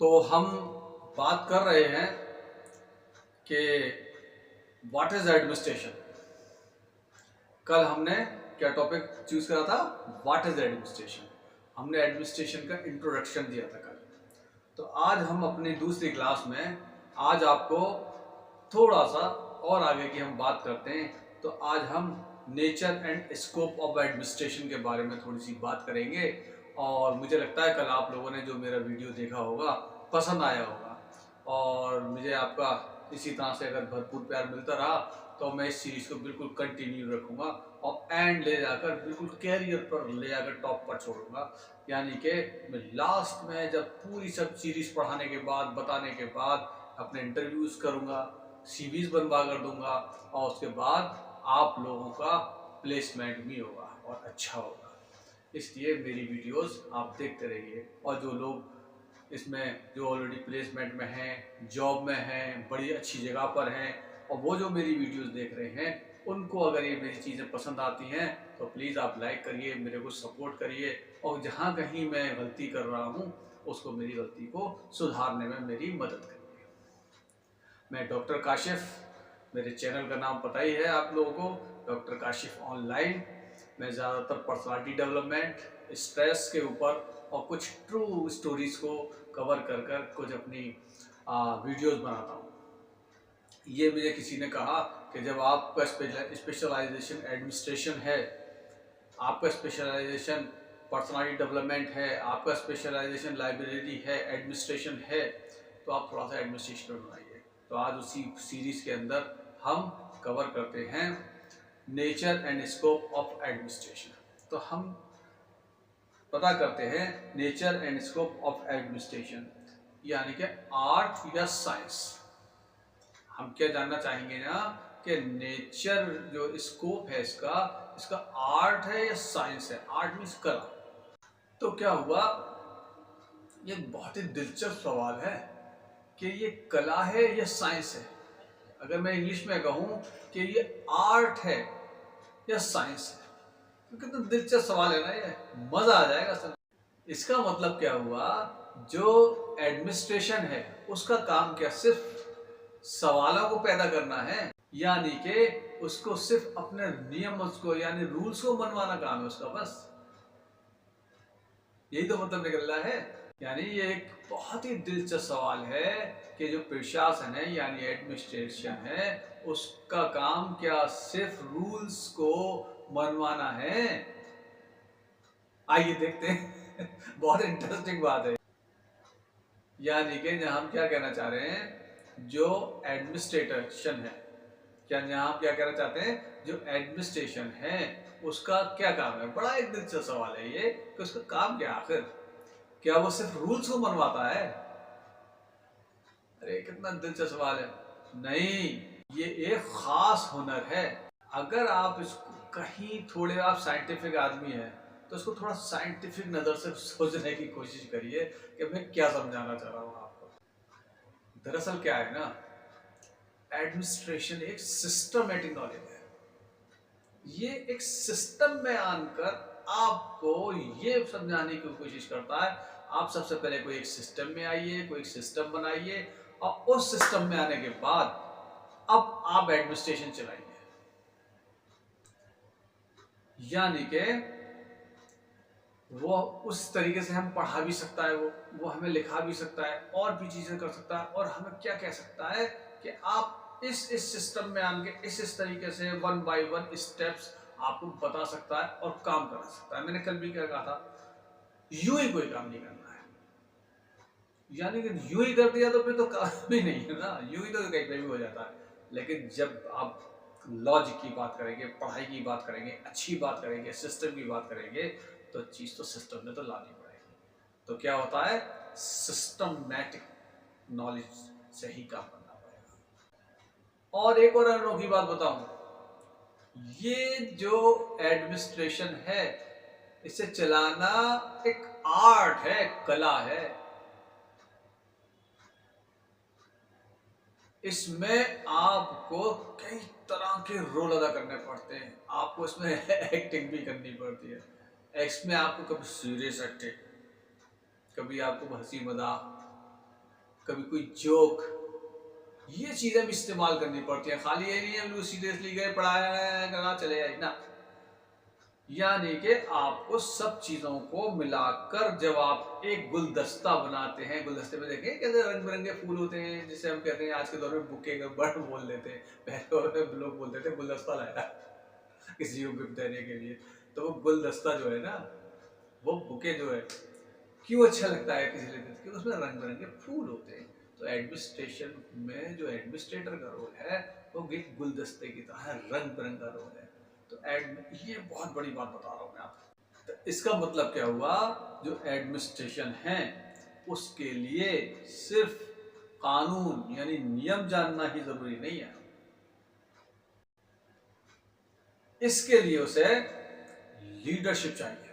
तो हम बात कर रहे हैं कि व्हाट इज एडमिनिस्ट्रेशन। कल हमने क्या टॉपिक चूज करा था? What is administration. हमने एडमिनिस्ट्रेशन का इंट्रोडक्शन दिया था कल। तो आज हम अपनी दूसरी क्लास में आज आपको थोड़ा सा और आगे की हम बात करते हैं। तो आज हम nature and scope of administration के बारे में थोड़ी सी बात करेंगे। और मुझे लगता है कल आप लोगों ने जो मेरा वीडियो देखा होगा पसंद आया होगा, और मुझे आपका इसी तरह से अगर भरपूर प्यार मिलता रहा तो मैं इस सीरीज को बिल्कुल कंटिन्यू रखूंगा और एंड ले जाकर बिल्कुल कैरियर पर ले जाकर टॉप पर छोड़ूंगा। यानी कि मैं लास्ट में जब पूरी सब सीरीज पढ़ाने के बाद बताने के बाद अपने इंटरव्यूज करूंगा, सीवीज बनवा कर दूंगा, और उसके बाद आप लोगों का प्लेसमेंट भी होगा और अच्छा होगा। इसलिए मेरी वीडियोस आप देखते रहिए। और जो लोग इसमें जो ऑलरेडी प्लेसमेंट में हैं, जॉब में हैं, बड़ी अच्छी जगह पर हैं, और वो जो मेरी वीडियोस देख रहे हैं उनको अगर ये मेरी चीज़ें पसंद आती हैं तो प्लीज़ आप लाइक करिए, मेरे को सपोर्ट करिए, और जहाँ कहीं मैं गलती कर रहा हूँ उसको मेरी गलती को सुधारने में मेरी मदद करिए। मैं डॉक्टर काशिफ, मेरे चैनल का नाम पता ही है आप लोगों को, डॉक्टर काशिफ ऑनलाइन। मैं ज़्यादातर पर्सनालिटी डेवलपमेंट, स्ट्रेस के ऊपर और कुछ ट्रू स्टोरीज को कवर कर कर कुछ अपनी वीडियोस बनाता हूँ। ये मुझे किसी ने कहा कि जब आपका स्पेशलाइजेशन एडमिनिस्ट्रेशन है, आपका स्पेशलाइजेशन पर्सनालिटी डेवलपमेंट है, आपका स्पेशलाइजेशन लाइब्रेरी है, एडमिनिस्ट्रेशन है, तो आप थोड़ा सा एडमिनिस्ट्रेशन बनाइए। तो आज उसी सीरीज के अंदर हम कवर करते हैं nature and scope of administration. तो हम पता करते हैं nature and scope of administration, यानी कि आर्ट या साइंस। हम क्या जानना चाहेंगे ना कि नेचर जो स्कोप है इसका इसका आर्ट है या साइंस है। आर्ट मीन्स कला। तो क्या हुआ, ये बहुत ही दिलचस्प सवाल है कि ये कला है या साइंस है। अगर मैं इंग्लिश में कहूं कि ये आर्ट है या साइंस है तो कितना दिलचस्प सवाल है ना, ये मजा आ जाएगा सर। इसका मतलब क्या हुआ, जो एडमिनिस्ट्रेशन है उसका काम क्या सिर्फ सवालों को पैदा करना है, यानी कि उसको सिर्फ अपने नियम उसको यानी रूल्स को मनवाना काम है उसका, बस यही तो मतलब निकल रहा है। यानी ये एक बहुत ही दिलचस्प सवाल है कि जो प्रशासन है यानी एडमिनिस्ट्रेशन है उसका काम क्या सिर्फ रूल्स को मनवाना है? आइए देखते हैं बहुत इंटरेस्टिंग बात है। यानी कि हम क्या कहना चाह रहे हैं, जो एडमिनिस्ट्रेशन है, क्या यहाँ आप क्या कहना चाहते हैं, जो एडमिनिस्ट्रेशन है उसका क्या काम है? बड़ा एक दिलचस्प सवाल है ये कि उसका काम क्या आखिर, क्या वो सिर्फ रूल्स को मनवाता है? अरे कितना दिलचस्प सवाल है। नहीं, ये एक खास हुनर है। अगर आप इसको कहीं थोड़े आप साइंटिफिक आदमी हैं तो इसको थोड़ा साइंटिफिक नजर से सोचने की कोशिश करिए कि मैं क्या समझाना चाह रहा हूँ आपको। दरअसल क्या है ना, एडमिनिस्ट्रेशन एक सिस्टमेटिक नॉलेज है। ये एक सिस्टम में आकर आपको ये समझाने की कोशिश करता है, आप सबसे पहले कोई एक सिस्टम में आइए, कोई एक सिस्टम बनाइए, और उस सिस्टम में आने के बाद अब आप एडमिनिस्ट्रेशन चलाइए। यानी कि वो उस तरीके से हम पढ़ा भी सकता है, वो हमें लिखा भी सकता है और भी चीजें कर सकता है, और हमें क्या कह सकता है कि आप इस सिस्टम में आके इस तरीके से वन बाय वन स्टेप्स आपको बता सकता है और काम करा सकता है। मैंने कल भी क्या कहा था, यूं ही कोई काम नहीं करना है। यानी कि यूं ही कर दिया तो फिर तो काम ही नहीं है ना, यूं ही तो कहीं पे भी हो जाता है। लेकिन जब आप लॉजिक की बात करेंगे, पढ़ाई की बात करेंगे, अच्छी बात करेंगे, सिस्टम की बात करेंगे, तो चीज तो सिस्टम में तो लानी पड़ेगी। तो क्या होता है, सिस्टमैटिक नॉलेज से ही काम करना पड़ेगा। और एक और अनोखी बात बताऊं, ये जो एडमिनिस्ट्रेशन है इसे चलाना एक आर्ट है, कला है। इसमें आपको कई तरह के रोल अदा करने पड़ते हैं, आपको इसमें एक्टिंग भी करनी पड़ती है। इसमें आपको कभी सीरियस एक्टिंग, कभी आपको हंसी मजाक, कभी कोई जोक, ये चीजें भी इस्तेमाल करनी पड़ती है। खाली ये नहीं है बिल्कुल सीरियसली गए पढ़ाया करा चले जाए ना, यानी कि आपको सब चीजों को मिलाकर जब आप एक गुलदस्ता बनाते हैं, गुलदस्ते में देखें कैसे रंग बिरंगे फूल होते हैं, जिसे हम कहते हैं आज के दौर में बुके का बर्ड बोल देते हैं, पहले लोग बोलते थे गुलदस्ता लाया किसी को गिफ्ट देने के लिए। तो वो गुलदस्ता जो है ना, वो बुके जो है, क्यों अच्छा लगता है किसी लिए, क्योंकि उसमें रंग बिरंगे फूल होते हैं। तो एडमिनिस्ट्रेशन में जो एडमिनिस्ट्रेटर का रोल है वो एक गुलदस्ते की तरह रंग बिरंगा रोल है। तो ये बहुत बड़ी बात बता रहा हूँ मैं आपको। तो इसका मतलब क्या हुआ, जो एडमिनिस्ट्रेशन है उसके लिए सिर्फ कानून यानी नियम जानना ही जरूरी नहीं है, इसके लिए उसे लीडरशिप चाहिए।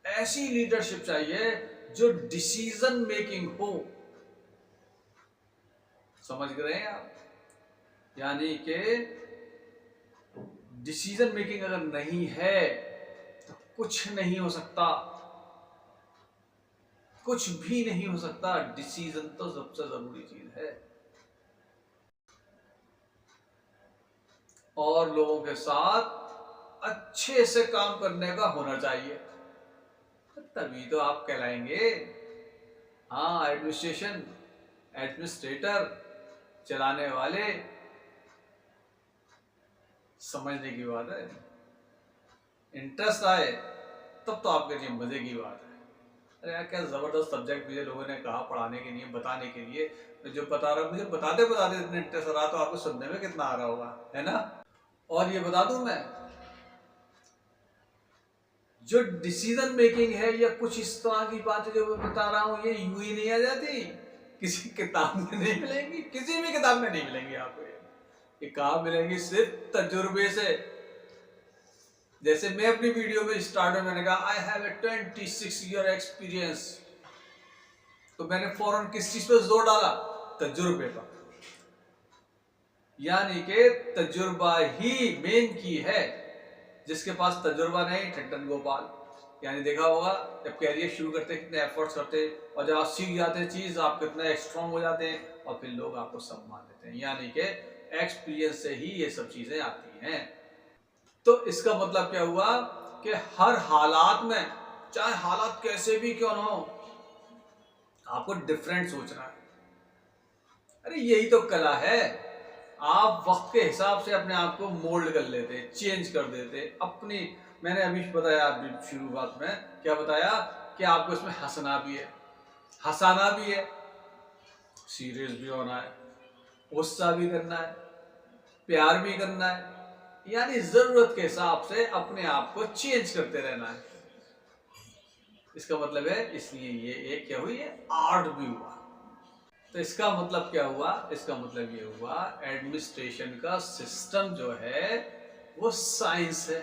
ऐसी लीडरशिप चाहिए जो डिसीजन मेकिंग हो। समझ रहे हैं आप? यानी कि डिसीजन मेकिंग अगर नहीं है तो कुछ नहीं हो सकता, कुछ भी नहीं हो सकता। डिसीजन तो सबसे जरूरी चीज है। और लोगों के साथ अच्छे से काम करने का हुनर चाहिए, तभी तो आप कहलाएंगे। हाँ, एडमिनिस्ट्रेशन, एडमिनिस्ट्रेटर, चलाने वाले, समझने की बात है। इंटरेस्ट आए तब तो आपके लिए मजे की बात है। अरे यार क्या जबरदस्त सब्जेक्ट मुझे लोगों ने कहा पढ़ाने के लिए, बताने के लिए। मैं जो बता रहा हूँ, मुझे बताते बताते इतने इंटरेस्ट आ रहा, तो आपको सुनने में कितना आ रहा होगा, है ना। और ये बता दूं मैं, जो डिसीजन मेकिंग है या कुछ इस तरह की बातें जो मैं बता रहा हूँ, ये यूं ही नहीं आ जाती, किसी किताब में नहीं मिलेंगी, किसी भी किताब में नहीं मिलेंगी आपको। ये कहाँ मिलेंगी? सिर्फ तजुर्बे से। जैसे मैं अपनी वीडियो में स्टार्ट में मैंने कहा I have a 26 year experience, तो मैंने फौरन किस चीज पर जोर डाला? तजुर्बे पर। यानी कि तजुर्बा ही मेन की है। जिसके पास तजुर्बा नहीं, ठट्टन गोपाल। यानी देखा होगा जब कैरियर शुरू करते कितने एफर्ट्स करते, और जब आप सीख जाते हैं चीज आप कितने स्ट्रांग हो जाते हैं, और फिर लोग आपको सम्मान देते हैं। यानी कि एक्सपीरियंस से ही ये सब चीजें आती हैं। तो इसका मतलब क्या हुआ कि हर हालात में, चाहे हालात कैसे भी क्यों ना हो, आपको डिफरेंट सोचना है। अरे यही तो कला है। आप वक्त के हिसाब से अपने आप को मोल्ड कर लेते, चेंज कर देते अपनी। मैंने अभी बताया, अभी शुरुआत में क्या बताया कि आपको इसमें हंसना भी है, हंसाना भी है, सीरियस भी होना है, गुस्सा भी करना है, प्यार भी करना है। यानी जरूरत के हिसाब से अपने आप को चेंज करते रहना है। इसका मतलब है, इसलिए ये एक क्या हुई, आर्ट भी हुआ। तो इसका मतलब क्या हुआ? इसका मतलब ये हुआ एडमिनिस्ट्रेशन का सिस्टम जो है वो साइंस है,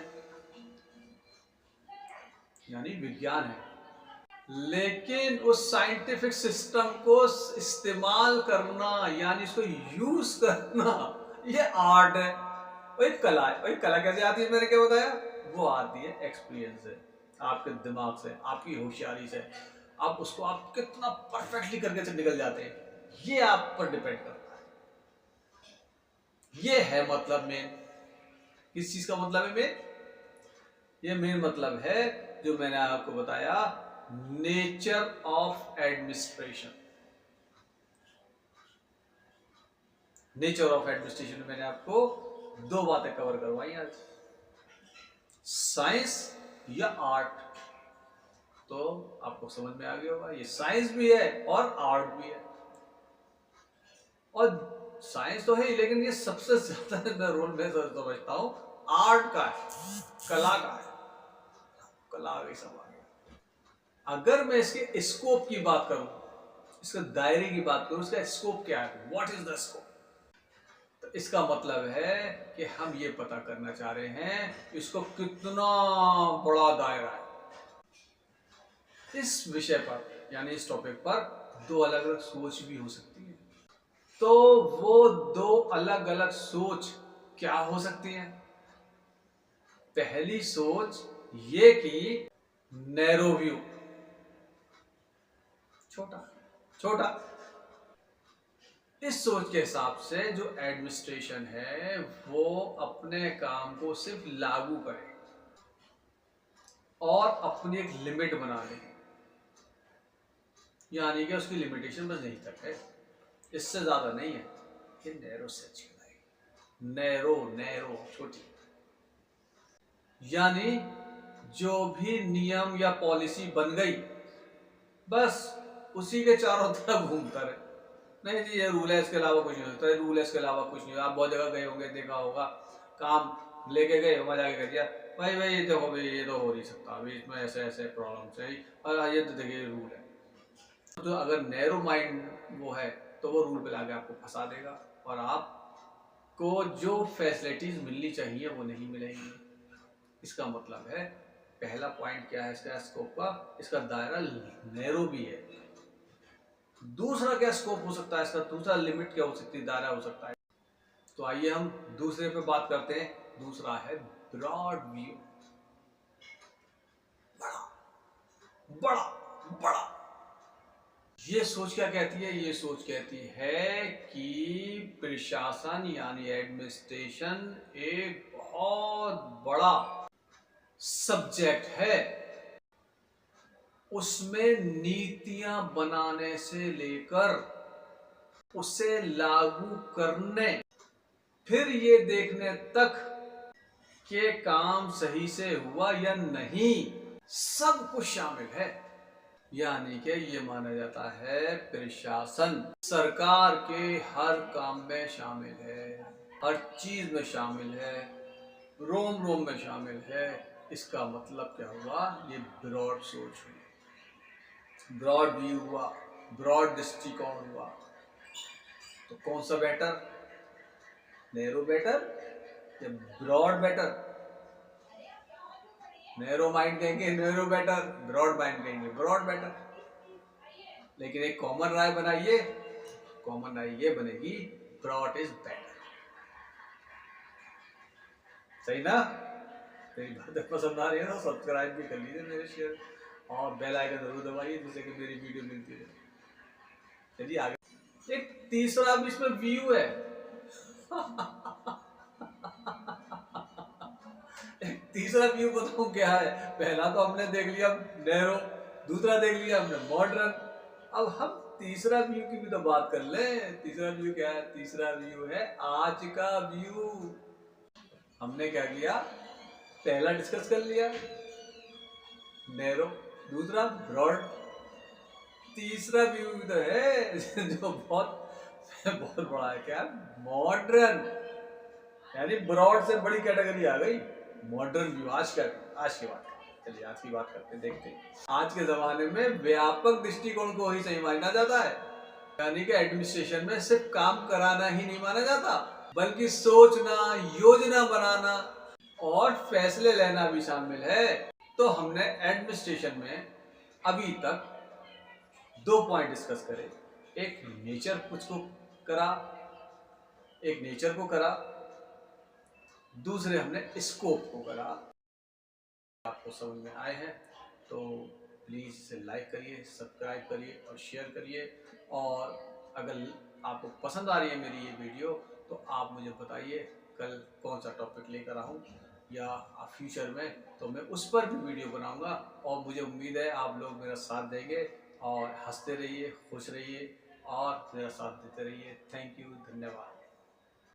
यानी विज्ञान है। लेकिन उस साइंटिफिक सिस्टम को इस्तेमाल करना यानी इसको यूज करना, ये आर्ट है, वही कला है। वही कला कैसे आती है, मैंने क्या बताया, वो आती है एक्सपीरियंस से, आपके दिमाग से, आपकी होशियारी से। आप उसको आप कितना परफेक्टली करके से निकल जाते हैं, ये आप पर डिपेंड करता है। ये है मतलब मेन। किस चीज का मतलब है मेन? ये मेन मतलब है जो मैंने आपको बताया, nature of administration. Nature of administration में मैंने आपको दो बातें कवर करवाई आज, साइंस या आर्ट। तो आपको समझ में आ गया होगा, ये साइंस भी है और आर्ट भी है। और साइंस तो है ही, लेकिन ये सबसे ज्यादा रोल मैं समझता हूं आर्ट का है, कला का है। कला आ गई, सब आ गया। अगर मैं इसके स्कोप की बात करूं, इसके दायरे की बात करूं, इसका स्कोप क्या है, व्हाट इज द स्कोप, तो इसका मतलब है कि हम ये पता करना चाह रहे हैं इसको कितना बड़ा दायरा है। इस विषय पर यानी इस टॉपिक पर दो अलग अलग सोच भी हो सकती है। तो वो दो अलग अलग सोच क्या हो सकती है? पहली सोच ये कि नैरो व्यू, छोटा छोटा, इस सोच के हिसाब से जो एडमिनिस्ट्रेशन है वो अपने काम को सिर्फ लागू करे और अपनी एक लिमिट बना ले, यानी कि उसकी लिमिटेशन बस यहीं तक है, इससे ज्यादा नहीं है। ये नैरो सेच कहलाएगी, नैरो नैरो छोटी। यानी जो भी नियम या पॉलिसी बन गई बस उसी के चारों तरफ घूमता रहे। नहीं जी ये रूल है, इसके अलावा कुछ नहीं हो सकता, रूल है इसके अलावा कुछ नहीं। आप बहुत जगह गए होंगे, देखा होगा, काम लेके गए, मजा के कर दिया, भाई भाई ये देखो भाई ये तो हो नहीं सकता, अभी इसमें ऐसे ऐसे प्रॉब्लम है, और ये तो देखिए रूल है। तो अगर नैरो माइंड वो है तो वो रूल पे लाके आपको फंसा देगा और आपको जो फैसिलिटीज मिलनी चाहिए वो नहीं मिलेंगी। इसका मतलब है पहला पॉइंट क्या है इसका स्कोप का, इसका दायरा नैरो भी है। दूसरा क्या स्कोप हो सकता है इसका, दूसरा लिमिट क्या हो सकती है, दायरा हो सकता है। तो आइए हम दूसरे पे बात करते हैं। दूसरा है ब्रॉड व्यू, बड़ा बड़ा बड़ा। ये सोच क्या कहती है, ये सोच कहती है कि प्रशासन यानी एडमिनिस्ट्रेशन एक बहुत बड़ा सब्जेक्ट है, उसमें नीतियां बनाने से लेकर उसे लागू करने, फिर ये देखने तक कि काम सही से हुआ या नहीं, सब कुछ शामिल है। यानी कि ये माना जाता है प्रशासन सरकार के हर काम में शामिल है, हर चीज में शामिल है, रोम रोम में शामिल है। इसका मतलब क्या हुआ, ये ब्रॉड सोच हुई, ब्रॉड व्यू हुआ, ब्रॉड दृष्टिकोण हुआ। तो कौन सा बेटर, नैरो बेटर या ब्रॉड बेटर? नैरो माइंड कहेंगे नैरो बेटर, ब्रॉड माइंड कहेंगे ब्रॉड बेटर। लेकिन एक कॉमन राय बनाइए, कॉमन राय ये बनेगी ब्रॉड इज बेटर। सही ना? मेरी बातें पसंद आ रही है ना, सब्सक्राइब भी कर लीजिए मेरे शेयर और बेल आइकन जरूर दबाइए जिससे कि मेरी वीडियो मिलती रहे। चलिए आगे। एक तीसरा भी इसमें व्यू है। एक तीसरा व्यू बताऊं क्या है। पहला तो हमने देख लिया नैरो, दूसरा देख लिया हमने मॉडर्न, अब हम तीसरा व्यू की भी तो बात कर ले। तीसरा व्यू क्या है, तीसरा व्यू है आज का व्यू। हमने क्या किया, पहला डिस्कस कर लिया नैरो, दूसरा ब्रॉड, तीसरा व्यू भी तो है जो बहुत बहुत बड़ा है, क्या मॉडर्न। यानी ब्रॉड से बड़ी कैटेगरी आ गई मॉडर्न व्यू। आज की बात, चलिए आज की बात करते हैं, देखते हैं। आज के जमाने में व्यापक दृष्टिकोण को ही सही माना जाता है, यानी कि एडमिनिस्ट्रेशन में सिर्फ काम कराना ही नहीं माना जाता, बल्कि सोचना, योजना बनाना और फैसले लेना भी शामिल है। तो हमने एडमिनिस्ट्रेशन में अभी तक 2 पॉइंट डिस्कस करे, एक नेचर कुछ को करा, एक नेचर को करा, दूसरे हमने स्कोप को करा। आपको समझ में आए हैं तो प्लीज़ इसे लाइक करिए, सब्सक्राइब करिए और शेयर करिए। और अगर आपको पसंद आ रही है मेरी ये वीडियो तो आप मुझे बताइए कल कौन सा टॉपिक लेकर आऊँ, या फ्यूचर में तो मैं उस पर भी वीडियो बनाऊंगा। और मुझे उम्मीद है आप लोग मेरा साथ देंगे और हंसते रहिए, खुश रहिए और मेरा साथ देते रहिए। थैंक यू, धन्यवाद।